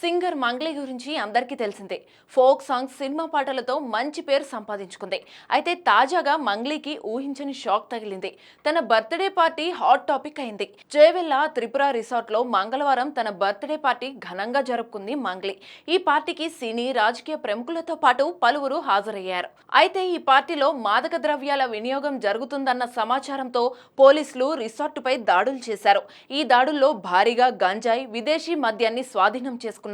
Singer Mangli గురించి అందరికీ తెలిసిందే. ఫోక్ సాంగ్స్, సినిమా పాటలతో మంచి పేరు సంపాదించుకుంది. అయితే తాజాగా మంగ్లీకి ఊహించని షాక్ తగిలింది. తన బర్త్డే పార్టీ హాట్ టాపిక్ అయింది. జయవెల్ల త్రిపుర రిసార్ట్ లో మంగళవారం తన బర్త్డే పార్టీ ఘనంగా జరుపుకుంది మంగ్లీ. ఈ పార్టీకి సినీ, రాజకీయ ప్రముఖులతో పాటు పలువురు హాజరయ్యారు. అయితే ఈ పార్టీలో మాదక ద్రవ్యాల వినియోగం జరుగుతుందన్న సమాచారంతో పోలీసులు రిసార్టుపై దాడులు చేశారు. ఈ దాడుల్లో భారీగా గంజాయి, విదేశీ మద్యాన్ని స్వాధీనం చేసుకున్నారు.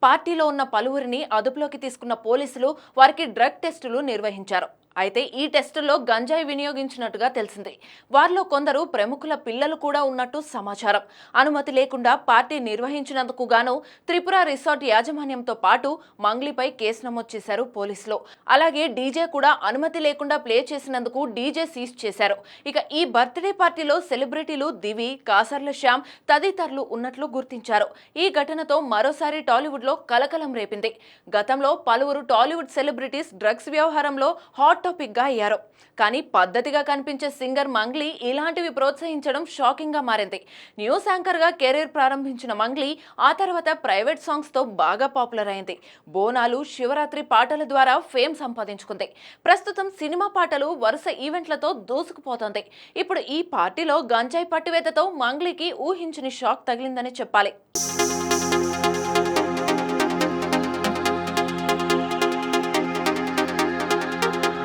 పార్టీలో ఉన్న పలువురిని అదుపులోకి తీసుకున్న పోలీసులు వారికి డ్రగ్ టెస్టులు నిర్వహించారు. అయితే ఈ టెస్టుల్లో గంజాయి వినియోగించినట్టుగా తెలిసింది. వారిలో కొందరు ప్రముఖుల పిల్లలు కూడా ఉన్నట్టు సమాచారం. అనుమతి లేకుండా పార్టీ నిర్వహించినందుకు గాను త్రిపుర రిసార్ట్ యాజమాన్యంతో పాటు మంగ్లీపై కేసు నమోదు చేశారు పోలీసులు. అలాగే డీజే కూడా అనుమతి లేకుండా ప్లే చేసినందుకు డీజే సీజ్ చేశారు. ఇక ఈ బర్త్డే పార్టీలో సెలబ్రిటీలు దివి, కాసర్ల శ్యామ్ తదితరులు ఉన్నట్లు గుర్తించారు. ఈ ఘటనతో మరోసారి టాలీవుడ్ లో కలకలం రేపింది. గతంలో పలువురు టాలీవుడ్ సెలబ్రిటీస్ డ్రగ్స్ వ్యవహారంలో హాట్ టాపిక్ గా అయ్యారు. కానీ పద్ధతిగా కనిపించే సింగర్ మంగ్లీ ఇలాంటివి ప్రోత్సహించడం షాకింగ్ గా మారింది. న్యూస్ యాంకర్ గా కెరీర్ ప్రారంభించిన మంగ్లీ ఆ తర్వాత ప్రైవేట్ సాంగ్స్ తో బాగా పాపులర్ అయింది. బోనాలు, శివరాత్రి పాటల ద్వారా ఫేమ్ సంపాదించుకుంది. ప్రస్తుతం సినిమా పాటలు, వరుస ఈవెంట్లతో దూసుకుపోతోంది. ఇప్పుడు ఈ పార్టీలో గంజాయి పట్టివేతతో మంగ్లీకి ఊహించని షాక్ తగిలిందని చెప్పాలి.